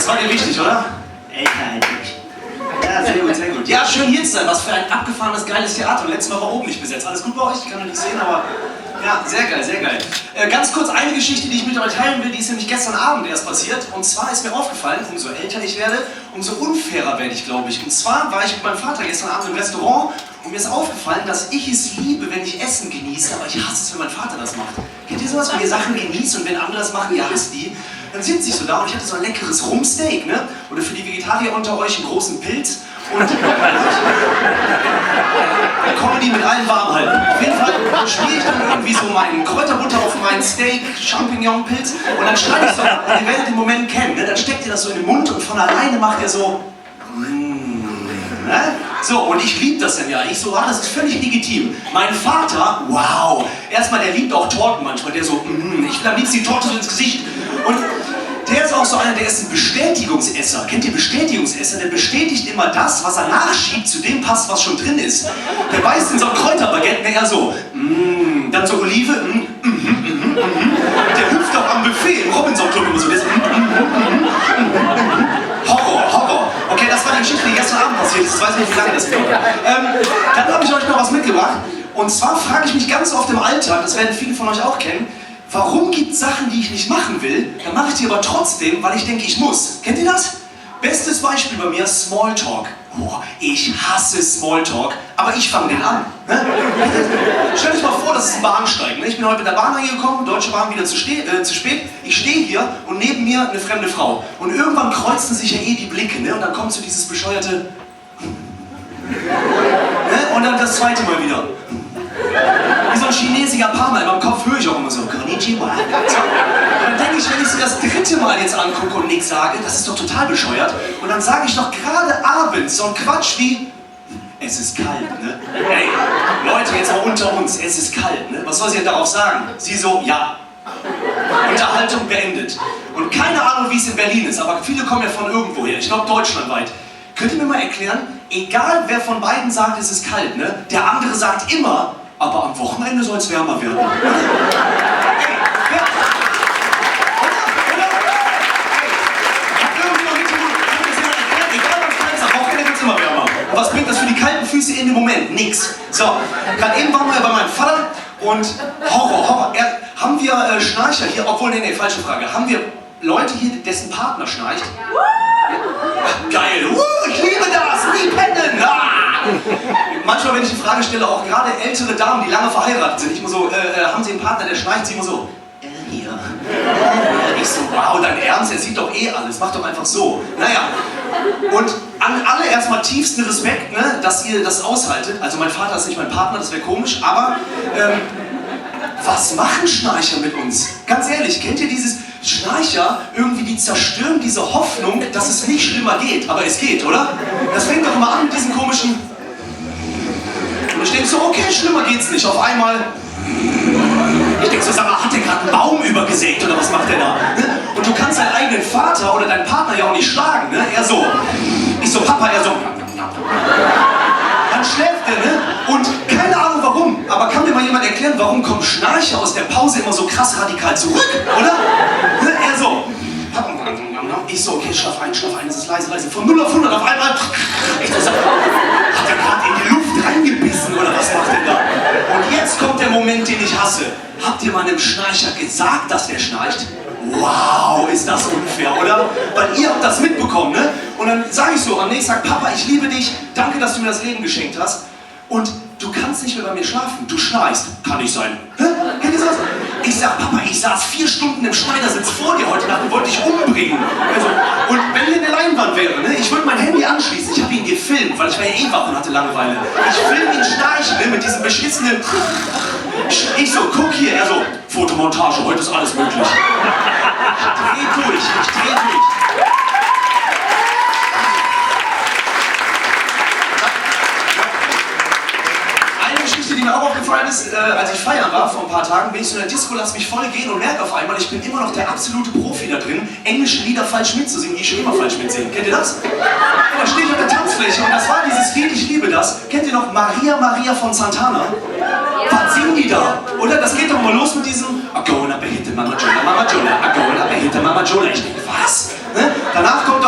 war dir wichtig, oder? Elterlich. Ja, sehr gut, sehr gut. Ja, schön hier zu sein. Was für ein abgefahrenes, geiles Theater. Letztes Mal war oben nicht besetzt. Alles gut bei euch? Ich kann noch nicht sehen, aber... Ja, sehr geil, sehr geil. Ganz kurz eine Geschichte, die ich mit euch teilen will, die ist nämlich gestern Abend erst passiert. Und zwar ist mir aufgefallen, umso älter ich werde, umso unfairer werde ich, glaube ich. Und zwar war ich mit meinem Vater gestern Abend im Restaurant und mir ist aufgefallen, dass ich es liebe, wenn ich Essen genieße, aber ich hasse es, wenn mein Vater das macht. Kennt ihr sowas, wenn ihr Sachen genießt und wenn andere das machen, ihr hasst die? Dann sitze ich so da und ich hatte so ein leckeres Rumpsteak, ne? Oder für die Vegetarier unter euch einen großen Pilz. Und Comedy mit allen warm halten. Auf jeden Fall spiele ich dann irgendwie so meinen Kräuterbutter auf meinen Steak, Champignonpilz und dann schneide ich so, und ihr werdet den Moment kennen, ne? Dann steckt ihr das so in den Mund und von alleine macht ihr so... Ne? So, und ich liebe das dann ja. Ich so, das ist völlig legitim. Mein Vater, wow, erstmal, der liebt auch Torten manchmal, der so, ich will am liebsten die Torte so ins Gesicht. Und der ist auch so einer, der ist ein Bestätigungsesser. Kennt ihr Bestätigungsesser? Der bestätigt immer das, was er nachschiebt, zu dem passt, was schon drin ist. Der beißt in so ein Kräuterbaguette, eher so, dann so Olive, Der hüpft auch am Buffet im Robinson-Club immer so, der ist, Horror. Okay, das war die Geschichte, die gestern Abend passiert ist. Ich weiß nicht, wie lange das dauert. Dann habe ich euch noch was mitgebracht. Und zwar frage ich mich ganz oft im Alltag, das werden viele von euch auch kennen, warum gibt es Sachen, die ich nicht machen will, dann mache ich die aber trotzdem, weil ich denke, ich muss. Kennt ihr das? Bestes Beispiel bei mir, Smalltalk. Boah, ich hasse Smalltalk, aber ich fange den an. Ne? Stellt euch mal vor, das ist ein Bahnsteig. Ne? Ich bin heute mit der Bahn angekommen, Deutsche Bahn wieder zu spät. Ich stehe hier und neben mir eine fremde Frau. Und irgendwann kreuzen sich ja die Blicke. Ne? Und dann kommt so dieses bescheuerte... Ne? Und dann das zweite Mal wieder. Wie so ein chinesiger Parma, in meinem Kopf höre ich auch immer so, Konnichiwa. So. Dann denke ich, wenn ich sie das dritte Mal jetzt angucke und nichts sage, das ist doch total bescheuert. Und dann sage ich doch gerade abends so ein Quatsch wie, es ist kalt, ne? Ey, Leute, jetzt mal unter uns, es ist kalt, ne? Was soll sie denn darauf sagen? Sie so, ja. Unterhaltung beendet. Und keine Ahnung, wie es in Berlin ist, aber viele kommen ja von irgendwoher, ich glaube deutschlandweit. Könnt ihr mir mal erklären, egal wer von beiden sagt, es ist kalt, ne? Der andere sagt immer, aber am Wochenende soll es wärmer werden. Was bringt das für die kalten Füße in dem Moment? Nix. So, gerade eben waren wir bei meinem Vater und Horror. Haben wir Schnarcher hier, obwohl, nee, falsche Frage. Haben wir Leute hier, dessen Partner schnarcht? Ja. Geil, ich liebe das, nie pennen. Manchmal, wenn ich die Frage stelle, auch gerade ältere Damen, die lange verheiratet sind, ich muss so, haben sie einen Partner, der schnarcht, sie immer so, hier. Ich so, wow, dein Ernst, er sieht doch eh alles, mach doch einfach so. Naja, und an alle erstmal tiefsten Respekt, ne, dass ihr das aushaltet. Also mein Vater ist nicht mein Partner, das wäre komisch, aber was machen Schnarcher mit uns? Ganz ehrlich, kennt ihr dieses Schnarcher, irgendwie die zerstören diese Hoffnung, dass es nicht schlimmer geht, aber es geht, oder? Das fängt doch immer an mit diesen komischen... Und ich denke so, okay, schlimmer geht's nicht. Auf einmal... Ich denke so, sag mal, hat der gerade einen Baum übergesägt oder was macht der da? Und du kannst deinen eigenen Vater oder deinen Partner ja auch nicht schlagen, ne? Er so. Ich so, Papa, er so. Dann schläft er, ne? Und keine Ahnung warum, aber kann mir mal jemand erklären, warum kommen Schnarcher aus der Pause immer so krass radikal zurück, oder? Ne? Er so. Ich so, okay, schlaf ein, es ist leise. Von 0 auf 100 auf einmal. Ich so, hat er gerade in die Luft reingebissen oder was macht er da? Und jetzt kommt der Moment, den ich hasse. Habt ihr mal einem Schnarcher gesagt, dass der schnarcht? Wow, ist das unfair, oder? Weil ihr habt das mitbekommen, ne? Und dann sage ich so am nächsten Tag, Papa, ich liebe dich, danke, dass du mir das Leben geschenkt hast. Und du kannst nicht mehr bei mir schlafen, du schnarchst. Kann nicht sein. Hä? Kennt ihr das? Ich sag, Papa, ich saß 4 Stunden im Schneidersitz vor dir heute Nacht und wollte dich umbringen. Also, und wenn hier eine Leinwand wäre, ne, ich würde mein Handy anschließen, ich habe ihn gefilmt, weil ich war ja eh wach und hatte Langeweile. Ich filme ihn schnarchen, ne, mit diesem beschissenen... Ich so, guck hier, er so, Fotomontage, heute ist alles möglich. Ich dreh durch. Die mir auch aufgefallen ist, als ich feiern war vor ein paar Tagen, bin ich so in der Disco, lass mich voll gehen und merke auf einmal, ich bin immer noch der absolute Profi da drin, englische Lieder falsch mitzusingen, die ich schon immer falsch mitsingen. Kennt ihr das? Da stehe ich auf der Tanzfläche und das war dieses Lied, ich liebe das. Kennt ihr noch Maria von Santana? Was singen die da? Oder? Das geht doch mal los mit diesem I'm going up a hit Mama Jola, I'm going up a hit Mama Jola. Ich denke, was? Ne? Danach kommt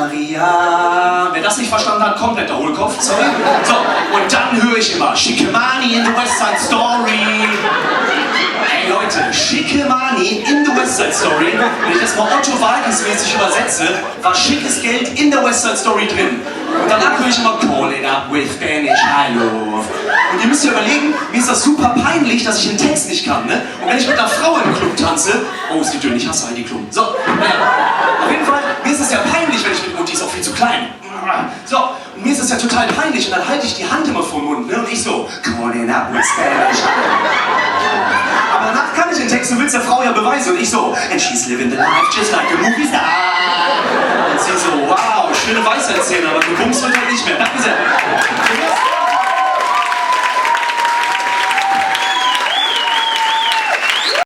Maria. Wer das nicht verstanden hat, kompletter Hohlkopf, sorry. So, und dann höre ich immer Schickemani in the West Side Story. Ey Leute, Schickemani in the West Side Story, wenn ich das mal Otto Walkes-mäßig übersetze, war schickes Geld in der West Side Story drin. Und danach höre ich immer Call it up with Spanish, hallo. Und ihr müsst ja überlegen, mir ist das super peinlich, dass ich den Text nicht kann, ne? Und wenn ich mit einer Frau im Club tanze, oh, ist die dünn, ich hasse Heidi Klum. So, auf jeden Fall, mir ist es ja peinlich, wenn ich mit, und die ist auch viel zu klein. So, und mir ist es ja total peinlich und dann halte ich die Hand immer vor den Mund, ne? Und ich so, call it up with Spanish. Aber danach kann ich den Text, du willst der Frau ja beweisen. Und ich so, and she's living the life just like a movie star. Und sie so, wow, schöne Weisheitsszene, aber gebumst wird halt nicht mehr. Danke sehr.